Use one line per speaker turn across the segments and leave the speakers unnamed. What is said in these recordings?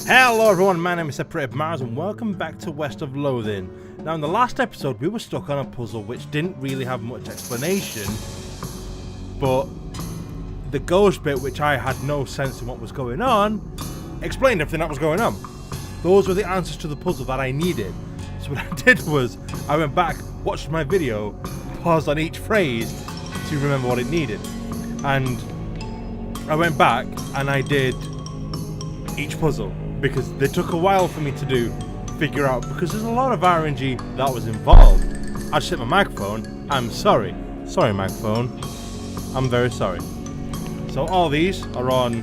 Hello everyone, my name is SeparatedMiles and welcome back to West of Loathing. Now in the last episode we were stuck on a puzzle which didn't really have much explanation, but the ghost bit, which I had no sense in what was going on, explained everything that was going on. Those were the answers to the puzzle that I needed. So what I did was, I went back, watched my video, paused on each phrase to remember what it needed. And I went back and I did each puzzle, because they took a while for me to figure out, because there's a lot of RNG that was involved. I just hit my microphone. I'm sorry. Sorry, microphone. I'm very sorry. So all these are on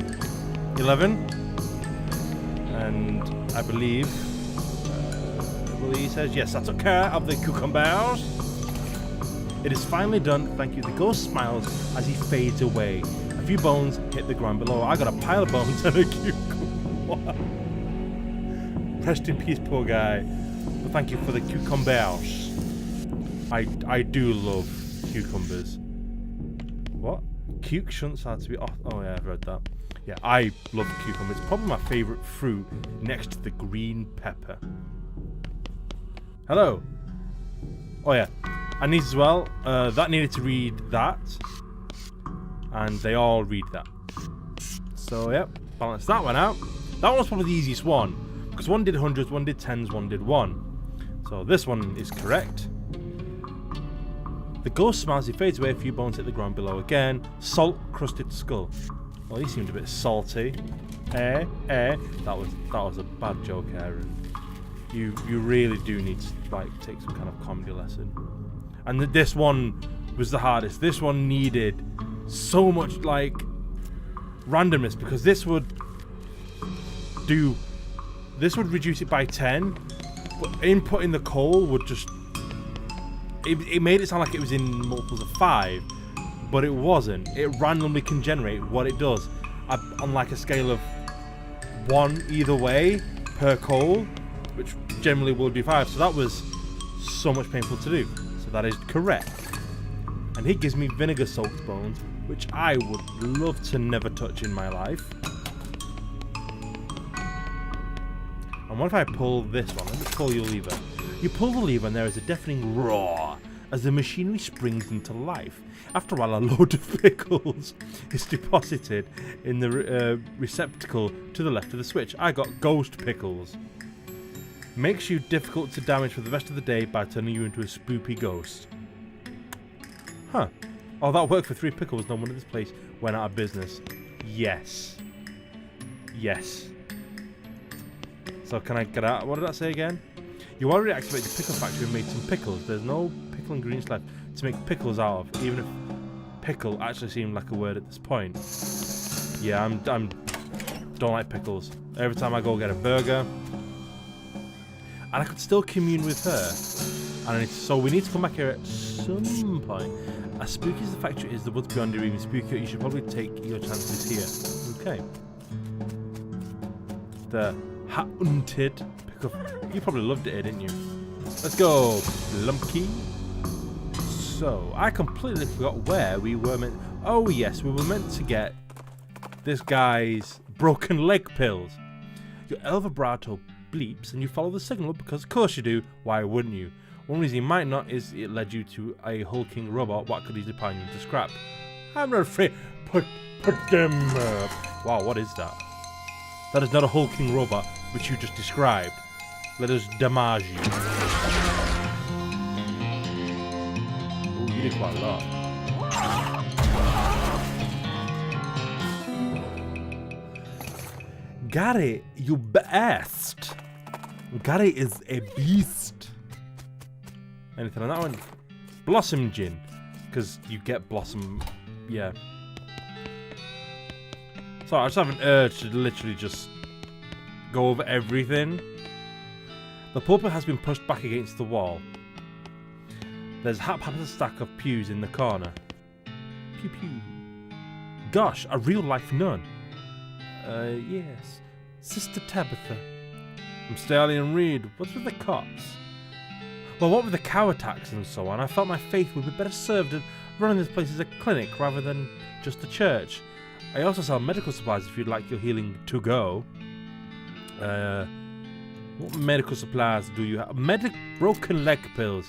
11, and I believe he says, yes, I took care of the cucumbers. It is finally done, thank you. The ghost smiles as he fades away. A few bones hit the ground below. I got a pile of bones and a cucumber. Rest in peace, poor guy. But thank you for the cucumbers. I do love cucumbers. What? Cuke shouldn't start to be off. Oh yeah, I've read that. Yeah, I love cucumber. It's probably my favourite fruit next to the green pepper. Hello. Oh yeah, and these as well. That needed to read that, and they all read that. So yep, balance that one out. That one was probably the easiest one, because one did hundreds, one did tens, one did one. So this one is correct. The ghost smiles, he fades away, a few bones hit the ground below again. Salt crusted skull. Well, he seemed a bit salty. That was a bad joke, Aaron. You really do need to take some kind of comedy lesson. And this one was the hardest. This one needed so much randomness, because this would reduce it by 10, but inputting the coal would just it made it sound like it was in multiples of 5, but it wasn't. It randomly can generate what it does on like a scale of 1 either way per coal, which generally will be 5. So that was so much painful to do. So that is correct. And he gives me vinegar soaked bones, which I would love to never touch in my life. And what if I pull this one? Let me pull your lever. You pull the lever and there is a deafening roar as the machinery springs into life. After a while, a load of pickles is deposited in the receptacle to the left of the switch. I got ghost pickles. Makes you difficult to damage for the rest of the day by turning you into a spoopy ghost. Huh. Oh, that worked for 3 pickles. No wonder this place went out of business. Yes. Yes. So can I get out? What did that say again? You already activated the pickle factory and made some pickles. There's no pickle ingredients left to make pickles out of, even if pickle actually seemed like a word at this point. Yeah, I don't like pickles. Every time I go get a burger, and I could still commune with her. And so we need to come back here at some point. As spooky as the factory is, the woods beyond are even spookier. You should probably take your chances here. Okay. The haunted pickle. You probably loved it here, didn't you? Let's go, Lumpy. So, I completely forgot where we were meant... Oh yes, we were meant to get this guy's broken leg pills. Your El vibrato bleeps and you follow the signal, because of course you do. Why wouldn't you? One reason you might not is it led you to a hulking robot. What could easily pound you into scrap? I'm not afraid. Put them up. Wow, what is that? That is not a hulking robot, which you just described. Let us damage you. Ooh, you did quite a lot. Gary, you best. Gary is a beast. Anything on that one? Blossom gin. Because you get blossom. Yeah. So I just have an urge to literally just go over everything. The pulpit has been pushed back against the wall. There's a haphazard stack of pews in the corner. Pew pew. Gosh, a real life nun. Yes. Sister Tabitha. I'm Stallion and Reed. What's with the cops? Well, what with the cow attacks and so on, I felt my faith would be better served at running this place as a clinic rather than just a church. I also sell medical supplies if you'd like your healing to go. What medical supplies do you have? Broken leg pills.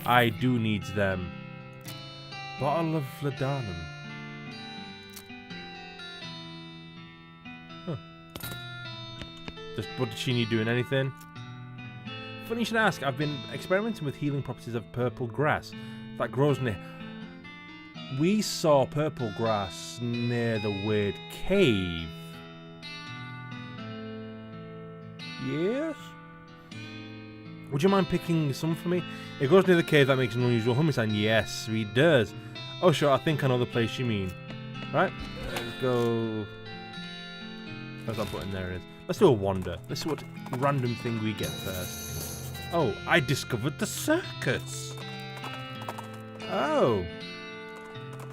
I do need them. Bottle of laudanum. Huh. What did she need doing? Anything? Funny you should ask. I've been experimenting with healing properties of purple grass that grows near. We saw purple grass near the weird cave. Yes? Would you mind picking some for me? It goes near the cave that makes an unusual humming sound. Yes, it does. Oh, sure, I think I know the place you mean. Right, let's go. Where's that button? There it is. Let's do a wander. Let's see what random thing we get first. Oh, I discovered the circus. Oh.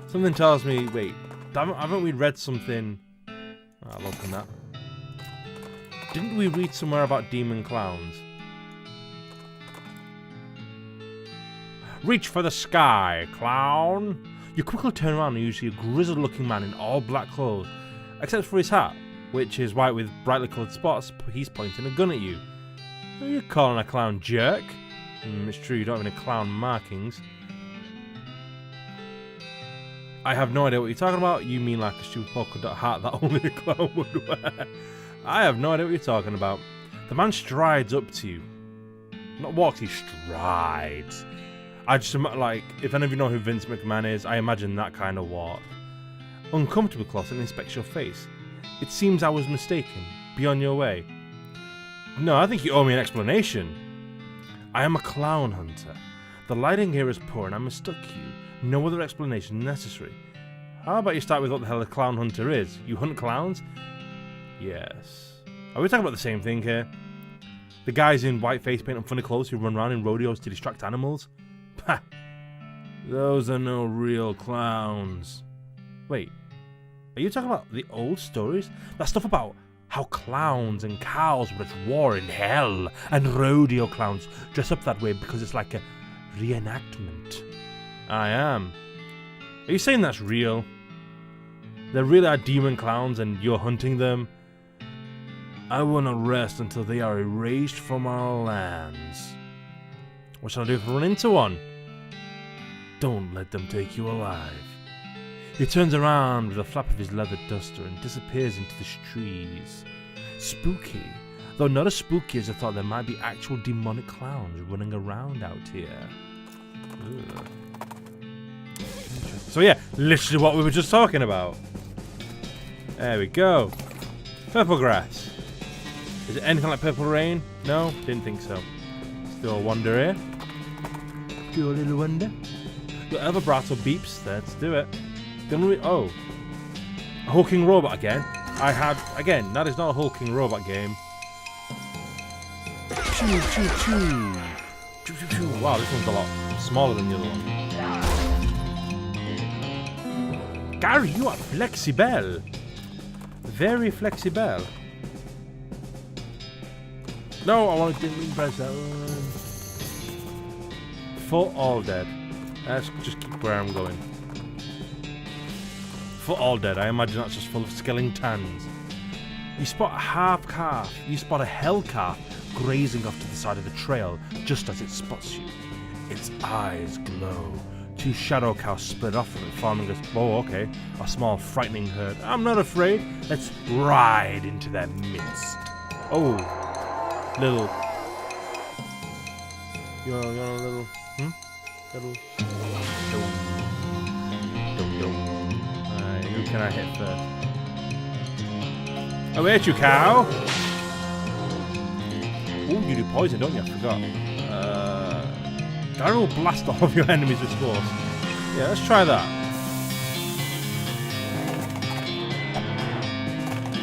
Something tells me, wait, haven't we read something? I'll open that. Didn't we read somewhere about demon clowns? Reach for the sky, clown! You quickly turn around and you see a grizzled-looking man in all black clothes, except for his hat, which is white with brightly coloured spots. He's pointing a gun at you. Are you calling a clown jerk? It's true, you don't have any clown markings. I have no idea what you're talking about. You mean like a stupid polka dot hat that only a clown would wear? I have no idea what you're talking about. The man strides up to you. Not walks, he strides. I just like, if any of you know who Vince McMahon is, I imagine that kind of walk. Uncomfortably close and inspects your face. It seems I was mistaken. Be on your way. No, I think you owe me an explanation. I am a clown hunter. The lighting here is poor and I mistook you. No other explanation necessary. How about you start with what the hell a clown hunter is? You hunt clowns? Yes. Are we talking about the same thing here? The guys in white face paint and funny clothes who run around in rodeos to distract animals? Ha! Those are no real clowns. Wait, are you talking about the old stories? That stuff about how clowns and cows were at war in hell, and rodeo clowns dress up that way because it's like a reenactment. I am. Are you saying that's real? There really are demon clowns and you're hunting them? I will not rest until they are erased from our lands. What shall I do if I run into one? Don't let them take you alive. He turns around with a flap of his leather duster and disappears into the trees. Spooky, though not as spooky as I thought. There might be actual demonic clowns running around out here. Ugh. So yeah, literally what we were just talking about. There we go. Purple grass. Is it anything like purple rain? No? Didn't think so. Still a wonder here. Do a little wonder. Your other vibrato beeps. Let's do it. Oh. A hulking robot again. Again, that is not a hulking robot game. Choo, choo, choo. Choo, choo, choo. Wow, this one's a lot smaller than the other one. Gary, you are flexible. Very flexible. No, I want to press that one. For all dead. Let's just keep where I'm going. For all dead. I imagine that's just full of skeletons. You spot a half calf. You spot a hell calf grazing off to the side of the trail just as it spots you. Its eyes glow. Two shadow cows split off from it, forming a small frightening herd. I'm not afraid. Let's ride into their midst. Oh, little. You want a little? Little. Alright, who can I hit first? Oh, hit you, cow. Oh, you do poison, don't you? I forgot. Gary will blast all of your enemies with spores. Yeah, let's try that.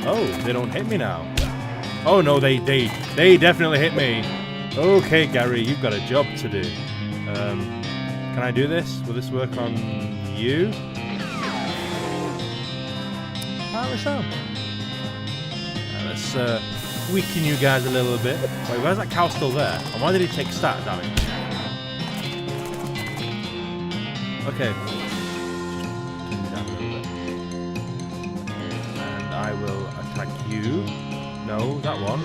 Oh, they don't hit me now. Oh no, they definitely hit me. Okay, Gary, you've got a job to do. Can I do this? Will this work on you? Apparently so. Let's weaken you guys a little bit. Wait, where's that cow still there? And why did he take stat damage? Okay. Turn me down a little bit. And I will attack you. No, No, that one.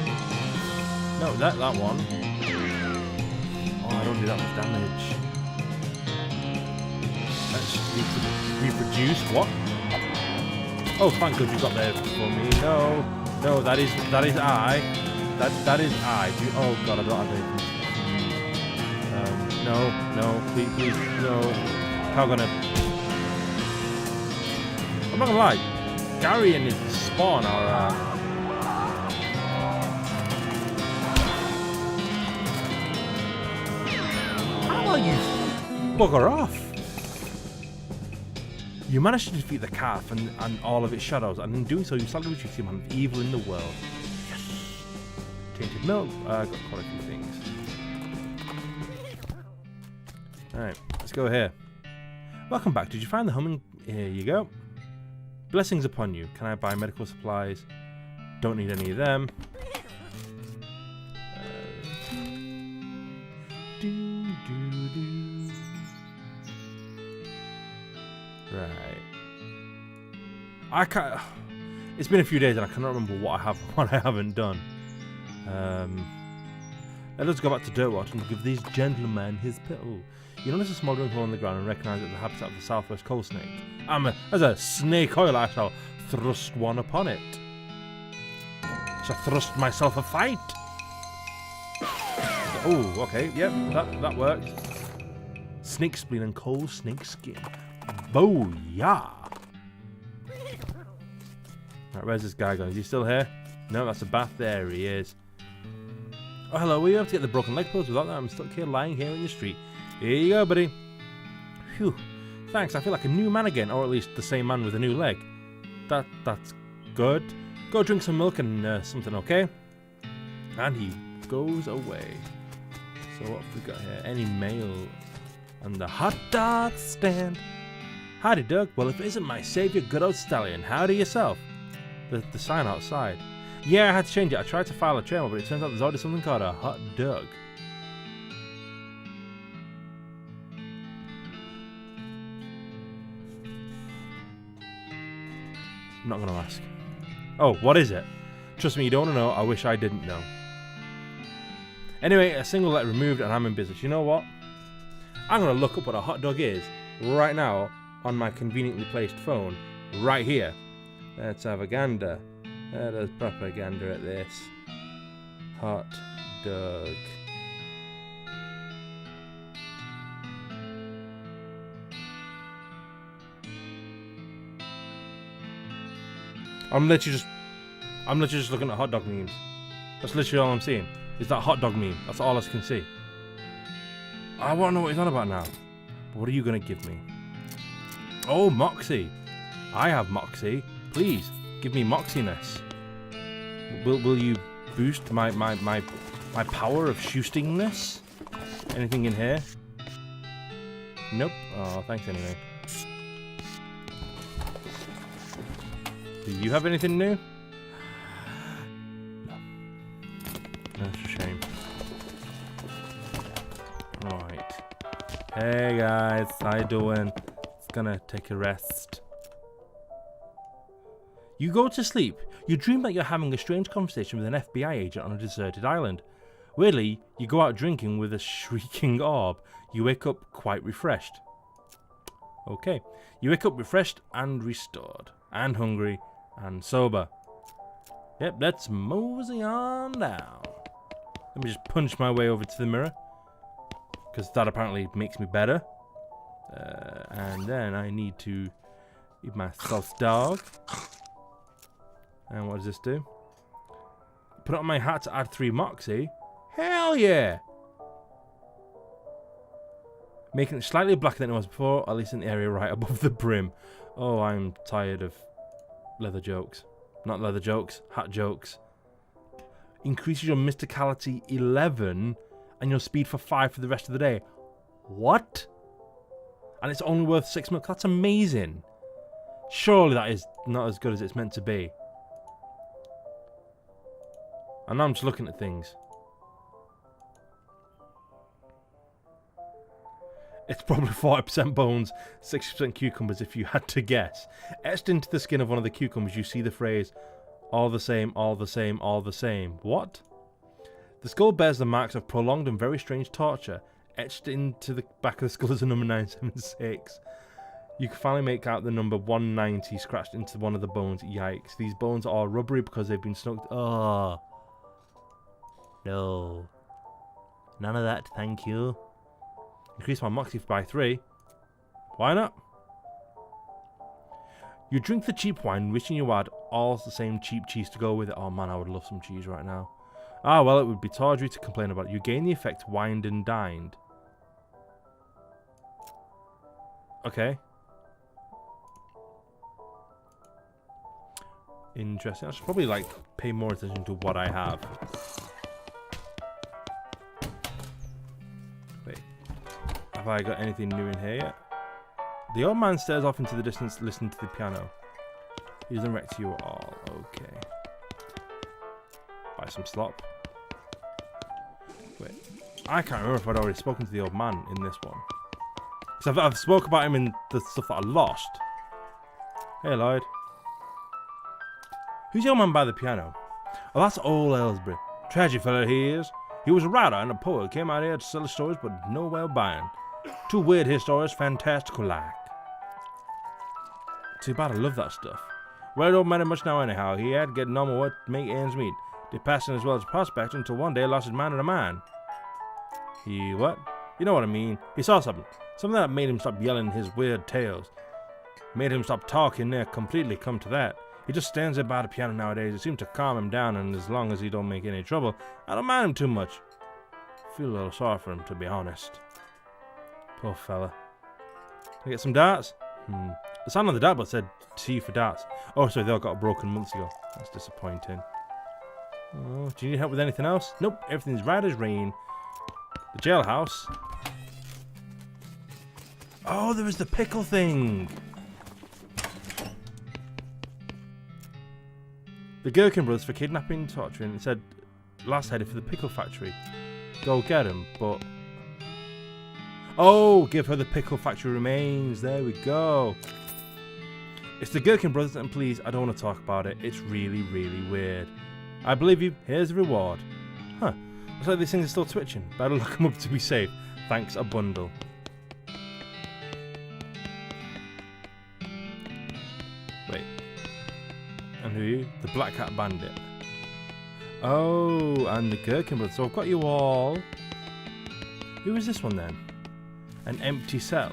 No, that one. Oh, I don't do that much damage. Let's reproduce. What? Oh, thank God you got there for me. No, no, that is I. That is I. Oh God, I don't have anything. No, please, no. How gonna? I'm not gonna lie. Gary and his spawn are. How are you? Bugger off! You managed to defeat the calf and all of its shadows, and in doing so, you slightly reduced the amount of evil in the world. Yes. Tainted milk. I got quite a few things. Alright, let's go here. Welcome back. Did you find the humming? Here you go. Blessings upon you. Can I buy medical supplies? Don't need any of them. Right. I can't. It's been a few days and I cannot remember what I have and what I haven't done. Let's go back to Dirtwatch and give these gentlemen his pill. You notice a smoldering hole in the ground and recognise it as the habitat of the southwest coal snake. As a snake oil, I shall thrust one upon it. Shall thrust myself a fight. Oh, okay, yep, that works. Snake spleen and coal snake skin. Booyah! Right, where's this guy gone? Is he still here? No, that's a bath. There he is. Oh, hello, were you able to get the broken leg pills? Without that, I'm stuck here, lying here in the street. Here you go, buddy. Phew. Thanks, I feel like a new man again, or at least the same man with a new leg. That's good. Go drink some milk and something, okay? And he goes away. So what have we got here? Any mail? And the hot dog stand. Howdy, Doug. Well, if it isn't my saviour, good old stallion. Howdy yourself. The sign outside. Yeah, I had to change it. I tried to file a trail, but it turns out there's already something called a hot dog. I'm not going to ask. Oh, what is it? Trust me, you don't want to know. I wish I didn't know. Anyway, a single letter removed and I'm in business. You know what? I'm going to look up what a hot dog is right now on my conveniently placed phone right here. Let's have a gander. There's propaganda at this. Hot dog. I'm literally just looking at hot dog memes. That's literally all I'm seeing. Is that hot dog meme. That's all I can see. I want to know what he's on about now. But what are you going to give me? Oh, Moxie. I have Moxie. Please, give me Moxiness. Will you boost my power of shoostingness? Anything in here? Nope. Oh, thanks anyway. Do you have anything new? No. That's a shame. Alright. Hey guys, how you doing? It's gonna take a rest. You go to sleep. You dream that you're having a strange conversation with an FBI agent on a deserted island. Weirdly, you go out drinking with a shrieking orb. You wake up quite refreshed. Okay. You wake up refreshed and restored. And hungry. And sober. Yep, let's mosey on down. Let me just punch my way over to the mirror. Because that apparently makes me better. And then I need to eat myself dog. And what does this do? Put it on my hat to add 3 Moxie. Hell yeah! Making it slightly blacker than it was before, at least in the area right above the brim. Oh, I'm tired of leather jokes. Not leather jokes, hat jokes. Increases your mysticality 11 and your speed for 5 for the rest of the day. What? And it's only worth 6 milk. That's amazing. Surely that is not as good as it's meant to be. And now I'm just looking at things. It's probably 40% bones, 60% cucumbers if you had to guess. Etched into the skin of one of the cucumbers you see the phrase, All the same, all the same, all the same. What? The skull bears the marks of prolonged and very strange torture. Etched into the back of the skull is a number 976. You can finally make out the number 190 scratched into one of the bones. Yikes. These bones are rubbery because they've been snugged. Oh. No. None of that, thank you. Increase my moxie by 3. Why not? You drink the cheap wine, wishing you had all the same cheap cheese to go with it. Oh man, I would love some cheese right now. Ah, well, it would be tawdry to complain about. You gain the effect wined and dined. Okay. Interesting. I should probably, like, pay more attention to what I have. Wait. Have I got anything new in here yet? The old man stares off into the distance, listening to the piano. He doesn't react to you at all. Okay. Buy some slop. Wait. I can't remember if I'd already spoken to the old man in this one. Because I've spoke about him in the stuff that I lost. Hey, Lloyd. Who's the old man by the piano? Oh, that's old Aylesbury. Tragic fellow he is. He was a writer and a poet. Came out here to sell his stories, but no well buying. Too weird his stories, fantastical like. Too bad, I love that stuff. Well, it don't matter much now anyhow. He had to get normal work to make ends meet. Did passing as well as prospect until one day lost his mind in a mine. He what? You know what I mean. He saw something. Something that made him stop yelling his weird tales. Made him stop talking there, completely come to that. He just stands there by the piano nowadays. It seems to calm him down, and as long as he don't make any trouble, I don't mind him too much. Feel a little sorry for him, to be honest. Poor fella. Can I get some darts? The sign on the dartboard said T for darts. Oh, sorry, they all got broken months ago. That's disappointing. Oh, do you need help with anything else? Nope, everything's right as rain. The jailhouse. Oh, there was the pickle thing. The Gherkin brothers for kidnapping and torturing. It said last headed for the pickle factory. Go get him, but... Oh, give her the pickle factory remains. There we go. It's the Gherkin brothers, and please, I don't want to talk about it. It's really, really weird. I believe you. Here's the reward. Huh. Looks like these things are still twitching. Better lock them up to be safe. Thanks, a bundle. Wait. And who are you? The Black Hat Bandit. Oh, and the Gherkin brothers. So I've got you all. Who is this one then? An empty cell.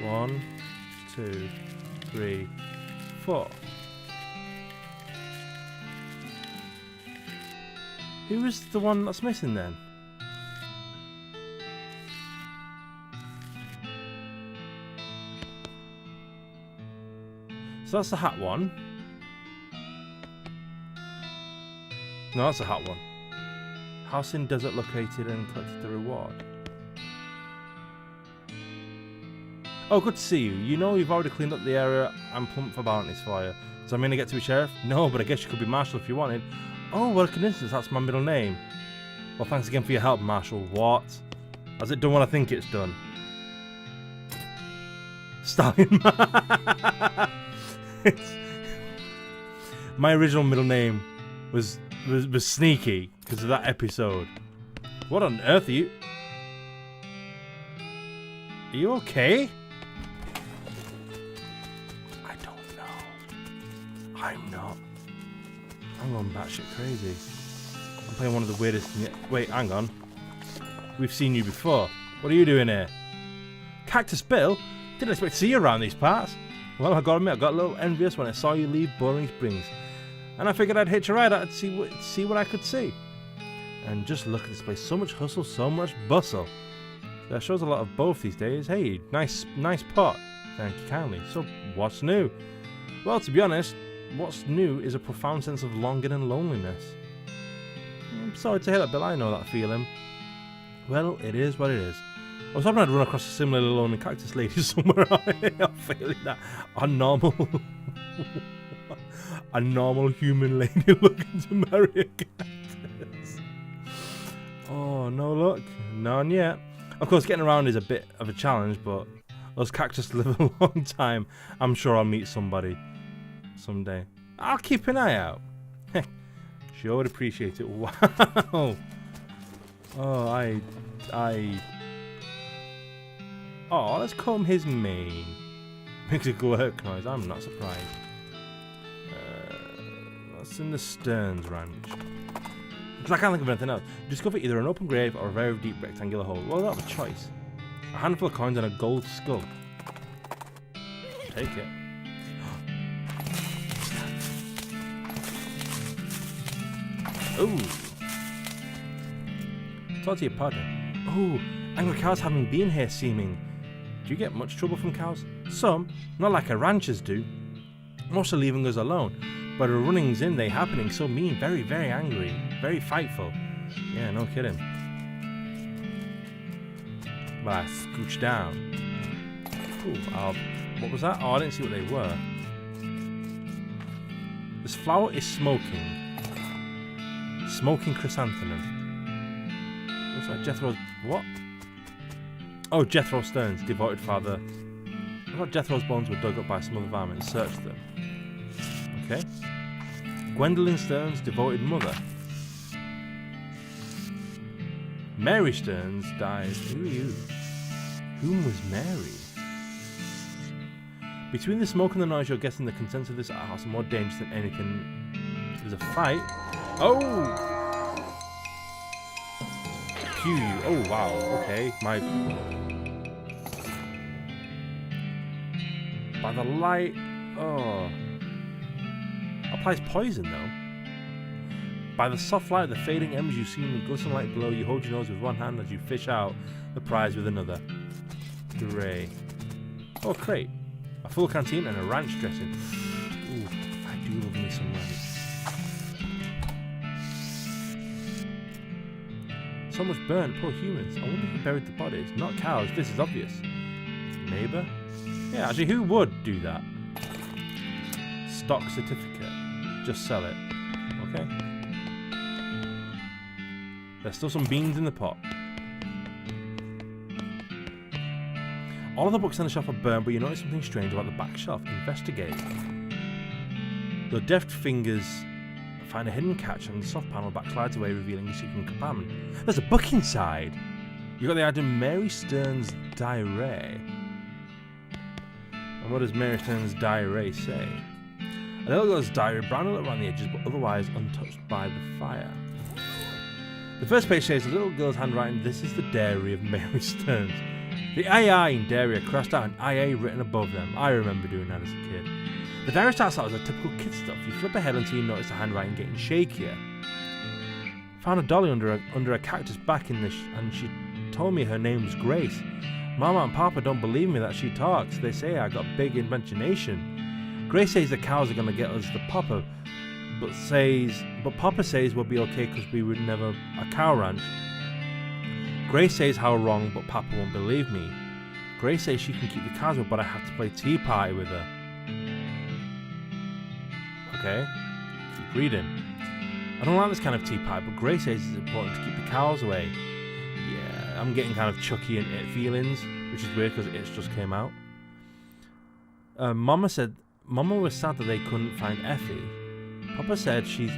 1, 2, 3, 4. Who is the one that's missing then? So that's the hat one. No, that's the hat one. House in desert located and collected the reward. Oh, good to see you. You know you've already cleaned up the area and pumped for bounties for you. So I'm going to get to be sheriff? No, but I guess you could be marshal if you wanted. Oh, what a coincidence, that's my middle name. Well, thanks again for your help, Marshal. What? Has it done what I think it's done? Stallion. My original middle name was Sneaky because of that episode. What on earth are you? Are you okay? I don't know. I'm not. I'm going batshit crazy. I'm playing one of the weirdest. Wait, hang on. We've seen you before. What are you doing here? Cactus Bill? Didn't expect to see you around these parts. Well, I gotta admit, I got a little envious when I saw you leave Boring Springs. And I figured I'd hitch a ride out and see what I could see. And just look at this place. So much hustle, so much bustle. That shows a lot of both these days. Hey, nice pot. Thank you kindly. So, what's new? Well, to be honest, what's new is a profound sense of longing and loneliness. I'm sorry to hear that, Bill. I know that feeling. Well, it is what it is. I was hoping I'd run across a similarly lonely cactus lady somewhere. I'm feeling that. A normal human lady looking to marry a cactus. Oh, no luck. None yet. Of course, getting around is a bit of a challenge, but those cactus live a long time. I'm sure I'll meet somebody. someday. I'll keep an eye out. Sure would appreciate it. Wow. Oh, Oh, let's comb his mane. Makes a glurk noise. I'm not surprised. That's in the Stearns Ranch. Because I can't think of anything else. Discover either an open grave or a very deep rectangular hole. Well, I don't have a choice. A handful of coins and a gold skull. Take it. Ooh. Talk to your partner. Oh, angry cows haven't been here seeming. Do you get much trouble from cows? Some, not like our ranchers do. Most are leaving us alone, but the runnings in they happening so mean, very, very angry, very fightful. Yeah, no kidding. Well, I scooched down. Ooh, what was that? Oh, I didn't see what they were. This flower is smoking. Smoking chrysanthemum. Looks like Jethro's... What? Oh, Jethro Stearns, devoted father. I thought Jethro's bones were dug up by some other varmint and searched them. Okay. Gwendolyn Stearns, devoted mother. Mary Stearns died. Ooh. Whom was Mary? Between the smoke and the noise, you're guessing the contents of this house are more dangerous than anything. There's a fight. Oh! Pew. Oh, wow. Okay. By the light. Oh. Applies poison, though. By the soft light of the fading embers you see in the glistening light below, you hold your nose with one hand as you fish out the prize with another. Hooray. Oh, a crate. A full canteen and a ranch dressing. Ooh, I do love me some ranch. So much burnt, poor humans. I wonder who buried the bodies. Not cows, this is obvious. Neighbour? Yeah, actually, who would do that? Stock certificate. Just sell it. Okay. There's still some beans in the pot. All of the books on the shelf are burned, but you notice something strange about the back shelf. Investigate. Your deft fingers find a hidden catch and the soft panel back slides away, revealing a secret compartment. There's a book inside! You got the item Mary Stearns' Diary. And what does Mary Stearns' Diary say? A little girl's diary, brown a little around the edges, but otherwise untouched by the fire. The first page says, the little girl's handwriting, this is the diary of Mary Stearns. The II in diary are crossed out and IA written above them. I remember doing that as a kid. The diary starts out as a typical kid stuff. You flip ahead until you notice the handwriting getting shakier. Found a dolly under a cactus back in the and she told me her name was Grace. Mama and Papa don't believe me that she talks. They say I got big imagination. Grace says the cows are gonna get us the Papa, but Papa says we'll be okay because we were never a cow ranch. Grace says how wrong, but Papa won't believe me. Grace says she can keep the cows up, but I have to play tea party with her. Okay, keep reading. I don't like this kind of tea party, but Grace says it's important to keep the cows away. Yeah, I'm getting kind of Chucky and It feelings, which is weird because It just came out. Mama said Mama was sad that they couldn't find Effie. Papa said she's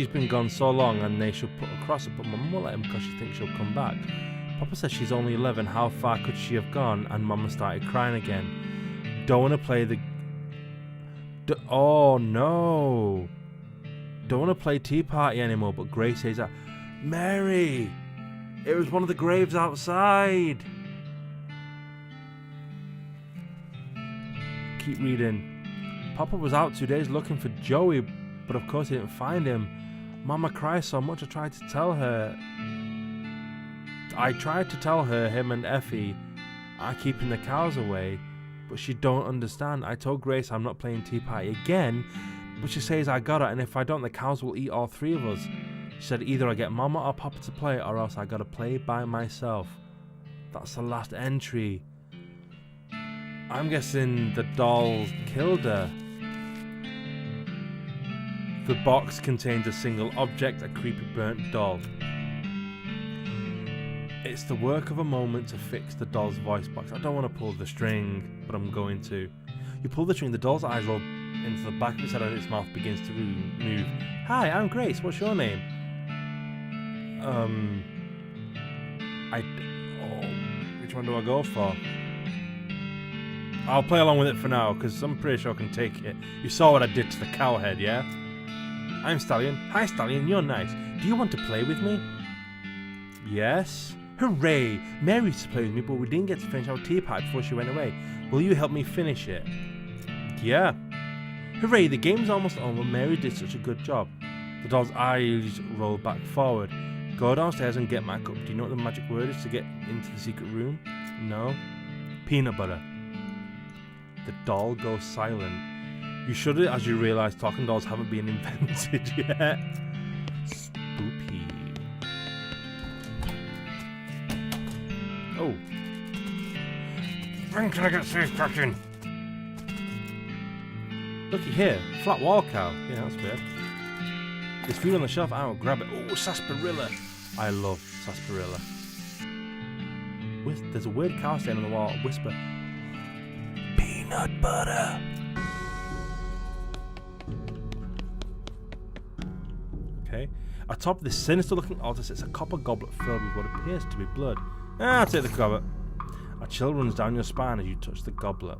been gone so long and they should put her across it, but Mama won't let him because she thinks she'll come back. Papa says she's only 11, how far could she have gone? And Mama started crying again. Don't want to play the... oh no! Don't want to play tea party anymore, but Grace says that... Mary! It was one of the graves outside! Keep reading. Papa was out 2 days looking for Joey, but of course he didn't find him. Mama cries so much I tried to tell her him and Effie are keeping the cows away, but she don't understand. I told Grace I'm not playing tea party again, but she says I gotta, and if I don't the cows will eat all three of us. She said either I get Mama or Papa to play or else I gotta play by myself. That's the last entry. I'm guessing the doll killed her. The box contains a single object, a creepy burnt doll. It's the work of a moment to fix the doll's voice box. I don't want to pull the string, but I'm going to. You pull the string, the doll's eyes roll into the back of its head and its mouth begins to move. Hi, I'm Grace. What's your name? Which one do I go for? I'll play along with it for now, because I'm pretty sure I can take it. You saw what I did to the cow head, yeah? I'm Stallion. Hi, Stallion. You're nice. Do you want to play with me? Yes. Hooray! Mary used to play with me, but we didn't get to finish our tea party before she went away. Will you help me finish it? Yeah. Hooray! The game's almost over. Mary did such a good job. The doll's eyes roll back forward. Go downstairs and get my cup. Do you know what the magic word is to get into the secret room? No. Peanut butter. The doll goes silent. You shudder as you realise talking dolls haven't been invented yet. Spoopy. Oh. When can I get safe, Captain? Looky here. Flat wall cow. Yeah, that's weird. There's food on the shelf. I'll grab it. Oh, sarsaparilla. I love sarsaparilla. There's a weird cow stain on the wall. Whisper. Peanut butter. Okay. Atop this sinister-looking altar sits a copper goblet filled with what appears to be blood. I'll take the goblet. A chill runs down your spine as you touch the goblet.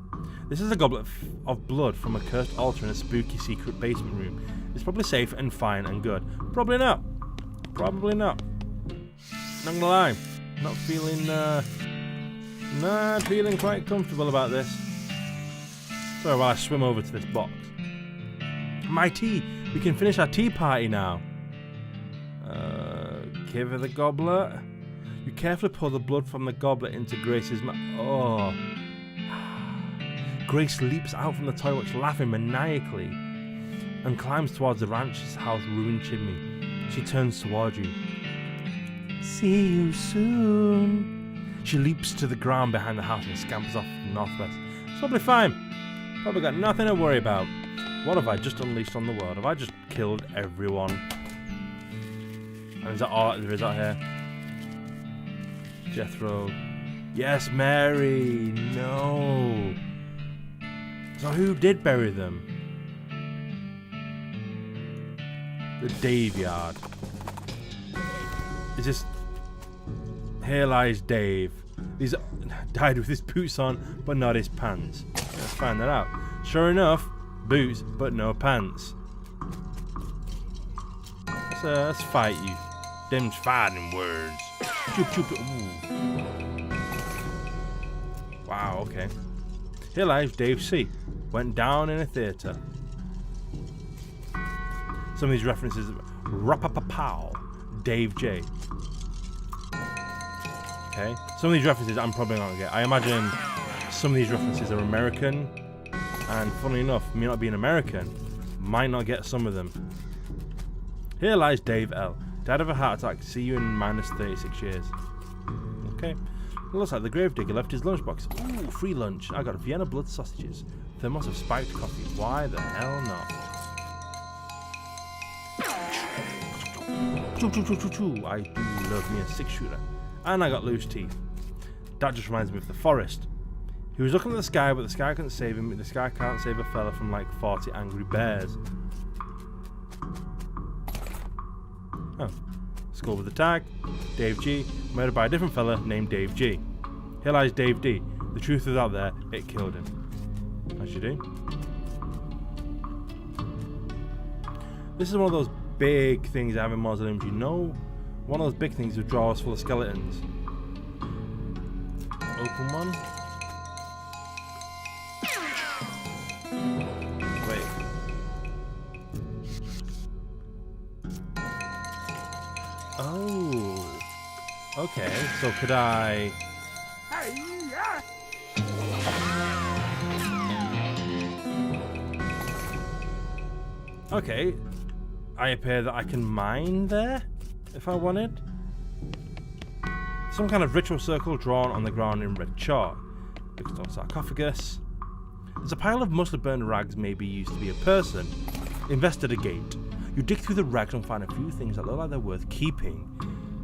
This is a goblet of blood from a cursed altar in a spooky secret basement room. It's probably safe and fine and good. Probably not. Probably not. Not gonna lie. Not feeling quite comfortable about this. So while I swim over to this box. My tea! We can finish our tea party now. Give her the goblet. You carefully pour the blood from the goblet into Grace's mouth. Oh. Grace leaps out from the toilet, laughing maniacally, and climbs towards the ranch's house ruined chimney. She turns towards you. See you soon. She leaps to the ground behind the house and scampers off to the northwest. It's probably fine. Probably got nothing to worry about. What have I just unleashed on the world? Have I just killed everyone? And is that all there is out here? Jethro. Yes, Mary. No. So who did bury them? The Dave yard. Is this... Here lies Dave. He's died with his boots on, but not his pants. Let's find that out. Sure enough, boots, but no pants. Let's fight you. Them's fighting words. Choop, choop, ooh. Wow, okay. Here lies Dave C. Went down in a theatre. Some of these references, Rapapapow, Dave J. Okay, some of these references I'm probably not gonna get. I imagine some of these references are American, and funnily enough, me not being American, might not get some of them. Here lies Dave L. Died of a heart attack. See you in minus 36 years. Okay. It looks like the gravedigger left his lunchbox. Ooh, free lunch. I got Vienna blood sausages. Thermos of spiked coffee. Why the hell not? I do love me a 6-shooter. And I got loose teeth. That just reminds me of the forest. He was looking at the sky, but the sky couldn't save him. The sky can't save a fella from like 40 angry bears. Oh. Skull with the tag. Dave G. Murdered by a different fella named Dave G. Here lies Dave D. The truth is out there. It killed him. As you do. This is one of those big things I have in mausoleums. You know, one of those big things with drawers full of skeletons. Open one. Wait. Oh. Okay, so could I... Okay. I appear that I can mine there, if I wanted. Some kind of ritual circle drawn on the ground in red chalk. Fixed on sarcophagus. There's a pile of mostly burned rags, maybe used to be a person. Investigate. You dig through the rags and find a few things that look like they're worth keeping.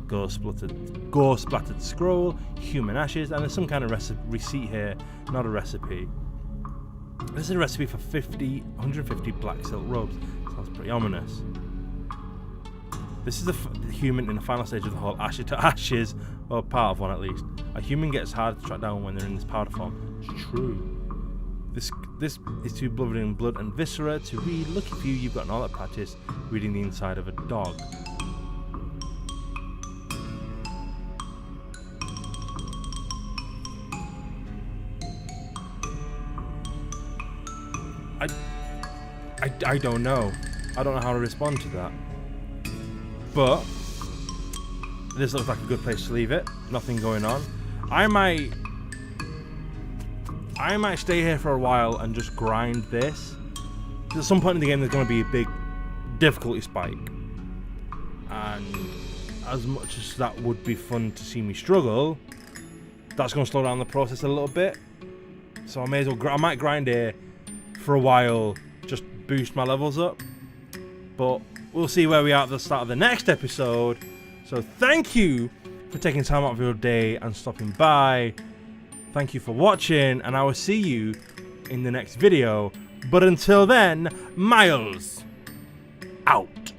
Gore-splattered scroll, human ashes, and there's some kind of receipt here, not a recipe. This is a recipe for 150 black silk robes. Sounds pretty ominous. This is the human in the final stage of the whole ashes to ashes, or part of one at least. A human gets hard to track down when they're in this powder form. It's true. This is too blood and viscera to read. Lucky for you, you've got all that practice reading the inside of a dog. I don't know. I don't know how to respond to that. But this looks like a good place to leave it. Nothing going on. I might stay here for a while and just grind this. At some point in the game there's going to be a big difficulty spike. And as much as that would be fun to see me struggle, that's going to slow down the process a little bit. So I may as well I might grind here for a while, just boost my levels up. But we'll see where we are at the start of the next episode. So thank you for taking time out of your day and stopping by. Thank you for watching, and I will see you in the next video. But until then, Miles out.